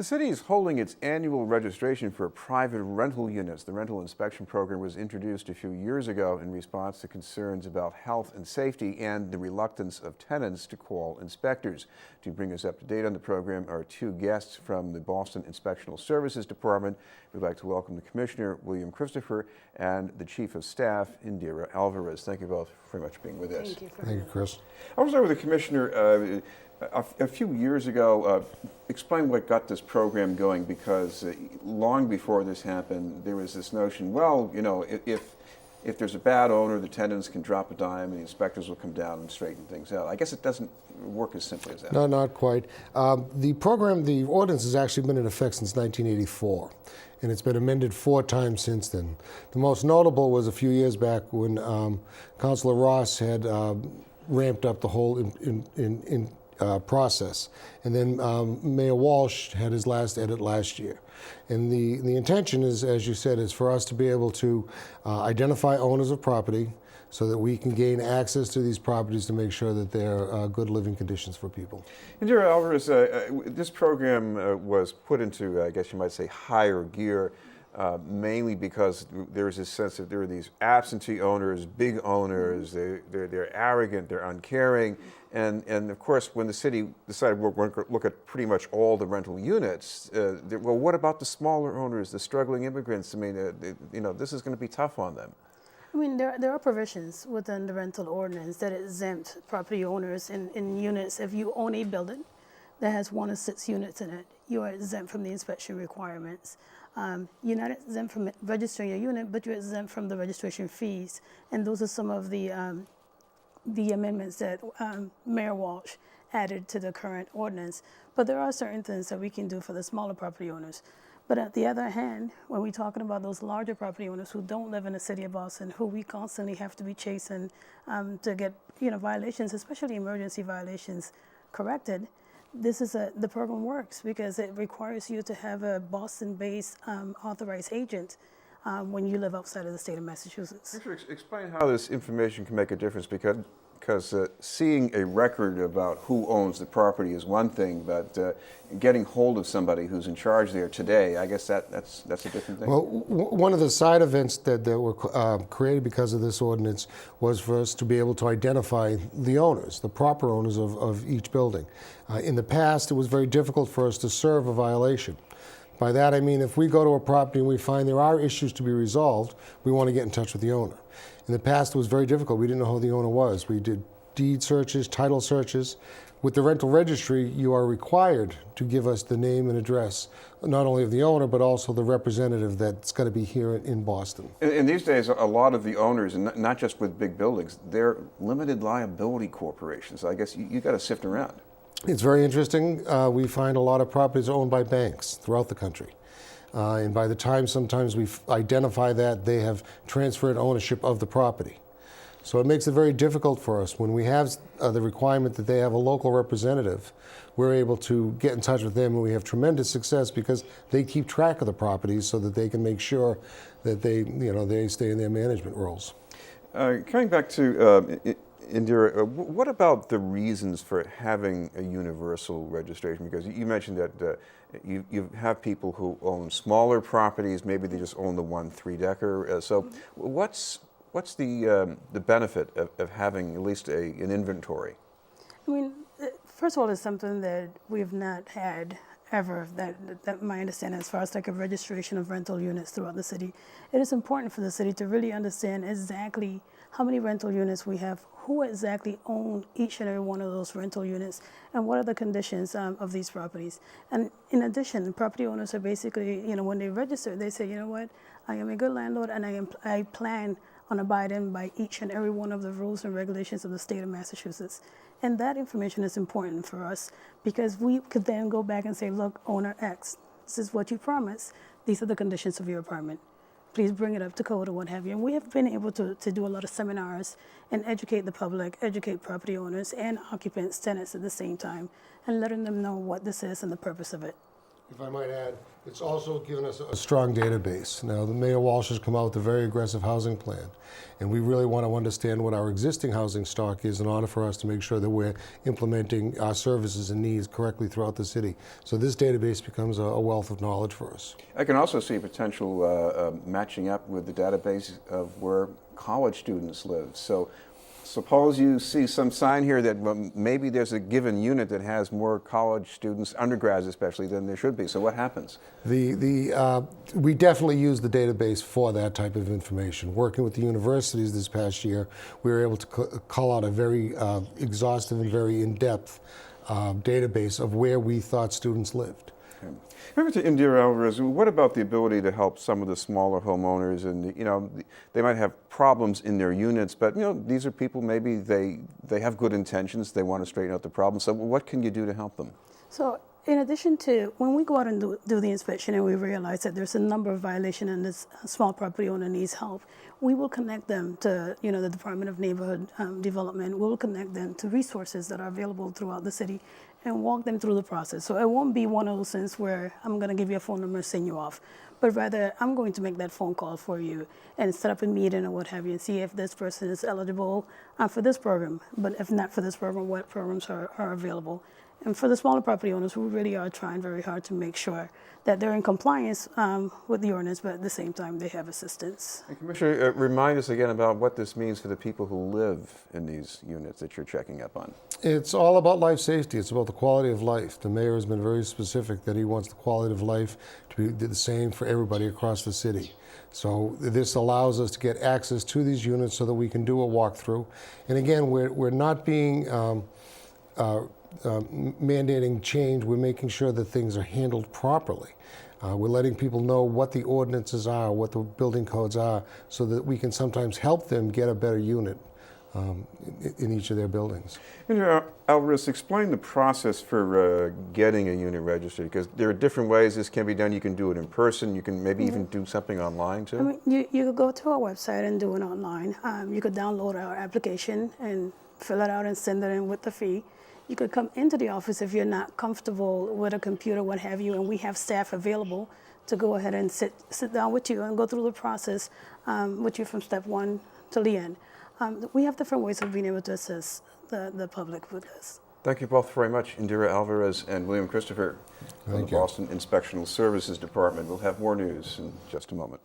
The city is holding its annual registration for private rental units. The rental inspection program was introduced a few years ago in response to concerns about health and safety and the reluctance of tenants to call inspectors. To bring us up to date on the program are two guests from the Boston Inspectional Services Department. We'd like to welcome the Commissioner, William Christopher, and the Chief of Staff, Indira Alvarez. Thank you both very much for being with us. Thank you. Thank you, Chris. I was over with the Commissioner a few years ago. Explain what got this program going, because long before this happened, there was this notion, well, you know, if there's a bad owner, the tenants can drop a dime and the inspectors will come down and straighten things out. I guess it doesn't work as simply as that. No, not quite. The program, the ordinance has actually been in effect since 1984, and it's been amended 4 times since then. The most notable was a few years back when Councilor Ross had ramped up the whole process. And then Mayor Walsh had his last edit last year. And the intention is, as you said, is for us to be able to identify owners of property so that we can gain access to these properties to make sure that they're good living conditions for people. Indira Alvarez, this program was put into, I guess you might say, higher gear, mainly because there's this sense that there are these absentee owners, big owners, they're arrogant, they're uncaring, and of course when the city decided we're going to look at pretty much all the rental units, well, what about the smaller owners, the struggling immigrants? I mean, you know, this is going to be tough on them. I mean, there are provisions within the rental ordinance that exempt property owners in units. If you own a building that has 1 or 6 units in it, you are exempt from the inspection requirements. You're not exempt from registering your unit, but you're exempt from the registration fees. And those are some of the amendments that Mayor Walsh added to the current ordinance. But there are certain things that we can do for the smaller property owners. But on the other hand, when we're talking about those larger property owners who don't live in the city of Boston, who we constantly have to be chasing to get violations, especially emergency violations, corrected, the program works because it requires you to have a Boston-based authorized agent when you live outside of the state of Massachusetts. Explain how this information can make a difference, because seeing a record about who owns the property is one thing, but getting hold of somebody who's in charge there today, I guess that's a different thing. Well, one of the side events that were created because of this ordinance was for us to be able to identify the owners, the proper owners of each building. In the past, it was very difficult for us to serve a violation. By that I mean, if we go to a property and we find there are issues to be resolved, we want to get in touch with the owner. In the past, it was very difficult. We didn't know who the owner was. We did deed searches, title searches. With the rental registry, you are required to give us the name and address, not only of the owner, but also the representative that's going to be here in Boston. And these days, a lot of the owners, and not just with big buildings, they're limited liability corporations. I guess you got to sift around. It's very interesting. We find a lot of properties owned by banks throughout the country. And by the time sometimes we identify that, they have transferred ownership of the property. So it makes it very difficult for us. When we have the requirement that they have a local representative, we're able to get in touch with them, and we have tremendous success because they keep track of the properties so that they can make sure that they stay in their management roles. Coming back to Indira, what about the reasons for having a universal registration? Because you mentioned that you have people who own smaller properties, maybe they just own the 1 3-decker. So what's the benefit of having at least an inventory? I mean, first of all, it's something that we've not had ever, that my understanding, as far as like a registration of rental units throughout the city. It is important for the city to really understand exactly how many rental units we have, who exactly own each and every one of those rental units, and what are the conditions of these properties. And in addition, property owners are basically, when they register, they say, you know what, I am a good landlord and I plan on abiding by each and every one of the rules and regulations of the state of Massachusetts. And that information is important for us because we could then go back and say, look, owner X, this is what you promised. These are the conditions of your apartment. Please bring it up to code or what have you. And we have been able to do a lot of seminars and educate the public, educate property owners and occupants, tenants at the same time, and letting them know what this is and the purpose of it. If I might add, it's also given us a strong database. Now, the Mayor Walsh has come out with a very aggressive housing plan, and we really want to understand what our existing housing stock is in order for us to make sure that we're implementing our services and needs correctly throughout the city. So this database becomes a wealth of knowledge for us. I can also see potential matching up with the database of where college students live. So suppose you see some sign here that maybe there's a given unit that has more college students, undergrads especially, than there should be. So what happens? We definitely use the database for that type of information. Working with the universities this past year, we were able to call out a very exhaustive and very in-depth database of where we thought students lived. Okay. Remember to Indira Alvarez, what about the ability to help some of the smaller homeowners? And, you know, they might have problems in their units, but, you know, these are people, maybe they have good intentions, they want to straighten out the problem. So what can you do to help them? So in addition to, when we go out and do the inspection and we realize that there's a number of violations and this small property owner needs help, we will connect them to, you know, the Department of Neighborhood Development. We'll connect them to resources that are available throughout the city and walk them through the process. So it won't be one of those things where I'm going to give you a phone number and send you off, but rather I'm going to make that phone call for you and set up a meeting or what have you and see if this person is eligible for this program, but if not for this program, what programs are available. And for the smaller property owners, we really are trying very hard to make sure that they're in compliance with the ordinance, but at the same time they have assistance. And Commissioner, remind us again about what this means for the people who live in these units that you're checking up on. It's all about life safety. It's about the quality of life. The mayor has been very specific that he wants the quality of life to be the same for everybody across the city. So this allows us to get access to these units so that we can do a walkthrough. And again, we're not being mandating change. We're making sure that things are handled properly. We're letting people know what the ordinances are, what the building codes are, so that we can sometimes help them get a better unit in each of their buildings. Alvarez, explain the process for getting a unit registered, because there are different ways this can be done. You can do it in person. You can maybe even do something online too. I mean, you could go to our website and do it online. You could download our application and fill it out and send it in with the fee. You could come into the office if you're not comfortable with a computer, what have you, and we have staff available to go ahead and sit down with you and go through the process with you from step one till the end. We have different ways of being able to assist the public with this. Thank you both very much, Indira Alvarez and William Christopher from the Boston Inspectional Services Department. We'll have more news in just a moment.